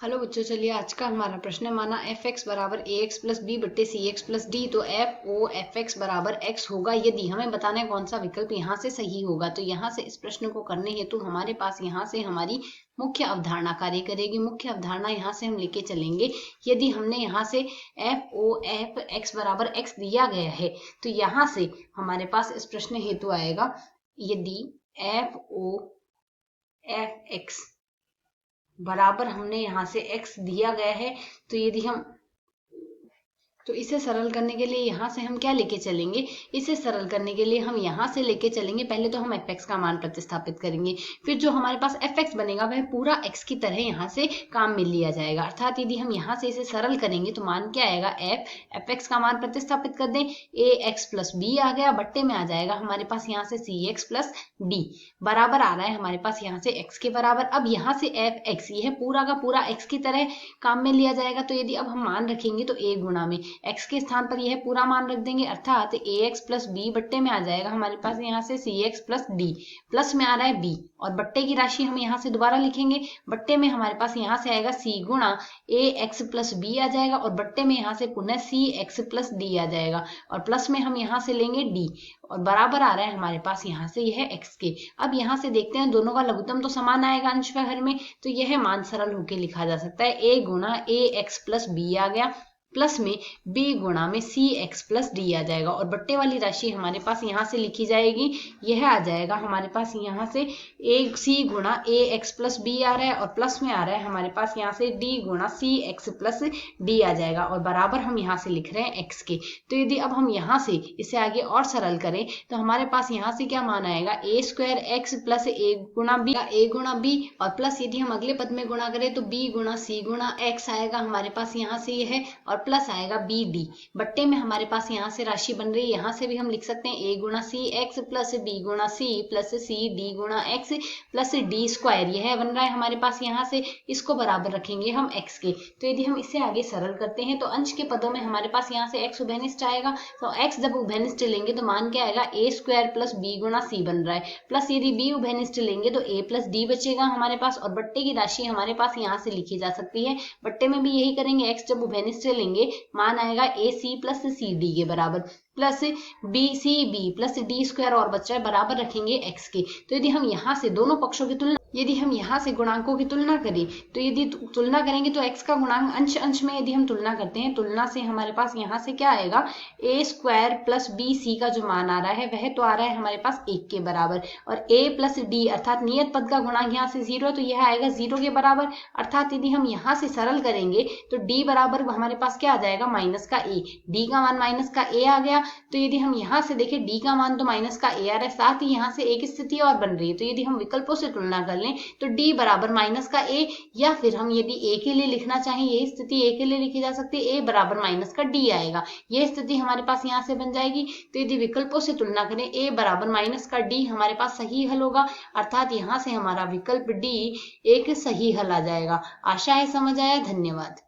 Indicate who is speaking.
Speaker 1: Hello बच्चों, चलिए आज का हमारा प्रश्न है, माना एफ एक्स बराबर ए एक्स प्लस बी बट्टे सी एक्स प्लस डी, तो एफ ओ एफ एक्स बराबर एक्स होगा यदि। हमें बताना है कौन सा विकल्प यहाँ से सही होगा। तो यहाँ से इस प्रश्न को करने हेतु हमारे पास यहाँ से हमारी मुख्य अवधारणा कार्य करेगी। मुख्य अवधारणा यहाँ से हम लेके चलेंगे, यदि हमने यहाँ से एफ ओ एफ एक्स बराबर एक्स दिया गया है तो यहाँ से हमारे पास इस प्रश्न हेतु आएगा, यदि एफ ओ एफ एक्स बराबर हमने यहाँ से x दिया गया है तो यदि हम इसे सरल करने के लिए यहाँ से हम क्या लेके चलेंगे, इसे सरल करने के लिए हम यहाँ से लेके चलेंगे। पहले तो हम एफ एक्स का मान प्रतिस्थापित करेंगे, फिर जो हमारे पास एफ एक्स बनेगा वह पूरा x की तरह यहाँ से काम में लिया जाएगा। अर्थात यदि हम यहाँ से इसे सरल करेंगे तो मान क्या आएगा, एफ एक्स का मान प्रतिस्थापित कर दें, ए एक्स प्लस बी आ गया, बट्टे में आ जाएगा हमारे पास यहाँ से सी एक्स प्लस डी, बराबर आ रहा है हमारे पास यहाँ से x के बराबर। अब यहाँ से एफ एक्स यह पूरा का पूरा x की तरह काम में लिया जाएगा। तो यदि अब हम मान रखेंगे तो a गुणा में x के स्थान पर यह पूरा मान रख देंगे, अर्थात ए एक्स प्लस बी बट्टे में आ जाएगा हमारे पास यहाँ से सी एक्स प्लस डी, प्लस में आ रहा है b, और बट्टे की राशि हम यहाँ से दोबारा लिखेंगे। बट्टे में हमारे पास यहाँ से आएगा c गुणा ए एक्स प्लस बी आ जाएगा, और बट्टे में यहाँ से पुनः सी एक्स प्लस डी आ जाएगा, और प्लस में हम यहाँ से लेंगे d, और बराबर आ रहा है हमारे पास यहाँ से यह x के। अब यहाँ से देखते हैं दोनों का लघुत्तम तो समान आएगा अंश व हर में, तो यह मान सरल होकर लिखा जा सकता है, a गुणा ए एक्स प्लस बी आ गया, प्लस में b गुणा में सी एक्स प्लस डी आ जाएगा, और बट्टे वाली राशि हमारे पास यहाँ से लिखी जाएगी, यह आ जाएगा हमारे पास यहाँ से ए सी गुणा ए एक्स प्लस बी आ रहा है, और प्लस में आ रहा है हमारे पास यहाँ से d गुणा सी एक्स प्लस डी आ जाएगा, और बराबर हम यहाँ से लिख रहे हैं x के। तो यदि अब हम यहाँ से इसे आगे और सरल करें तो हमारे पास यहाँ से क्या मान आएगा, ए स्क्वायर एक्स प्लस ए गुणा बी, और प्लस यदि हम अगले पद में गुणा करें तो b गुणा सी गुणा एक्स आएगा हमारे पास यहाँ से यह, और प्लस आएगा बी डी, बट्टे में हमारे पास यहाँ से राशि बन रही है, यहाँ से भी हम लिख सकते हैं ए गुणा सी एक्स प्लस बी गुणा सी प्लस सी डी गुणा एक्स प्लस डी स्क्वायर, यह बन रहा है हमारे पास यहाँ से। इसको बराबर रखेंगे हम x के। तो यदि हम इसे आगे सरल करते हैं तो अंश के पदों में हमारे पास यहाँ से x उभयनिष्ठ आएगा, तो x जब उभयनिष्ठ लेंगे तो मान क्या आएगा, ए स्क्वायर प्लस बी गुणा सी बन रहा है, प्लस यदि b उभयनिष्ठ लेंगे तो a प्लस डी बचेगा हमारे पास, और बट्टे की राशि हमारे पास यहाँ से लिखी जा सकती है। बट्टे में भी यही करेंगे, x जब उभयनिष्ठ लेंगे मान आएगा ए सी प्लस सी डी के बराबर, plus B C B plus D square और बच्चा है, बराबर रखेंगे x के। तो यदि हम यहाँ से दोनों पक्षों की तुलना, यदि हम यहाँ से गुणांकों की तुलना करें तो यदि तुलना करेंगे तो x का गुणांक अंश अंश में यदि हम तुलना करते हैं, तुलना से हमारे पास यहाँ से क्या आएगा, ए स्क्वायर प्लस बी सी का जो मान आ रहा है वह तो आ रहा है हमारे पास 1 के बराबर, और a प्लस डी अर्थात नियत पद का गुणांक यहाँ से 0 है तो यह आएगा 0 के बराबर। अर्थात यदि हम यहाँ से सरल करेंगे तो d बराबर हमारे पास क्या आ जाएगा, माइनस का a, d का मान माइनस का a आ गया। तो यदि हम यहाँ से देखें d का मान तो माइनस का a आ रहा है, साथ ही यहाँ से एक स्थिति और बन रही है, तो यदि हम विकल्पों से तुलना कर लें तो d बराबर माइनस का a, या फिर हम यदि a के लिए लिखना चाहें, यही स्थिति a के लिए लिखी जा सकती है, a बराबर माइनस का d आएगा, यह स्थिति हमारे पास यहाँ से बन जाएगी। तो यदि विकल्पों से तुलना करें a बराबर माइनस का d हमारे पास सही हल होगा, अर्थात यहाँ से हमारा विकल्प d एक सही हल आ जाएगा। आशा है समझ आया। धन्यवाद।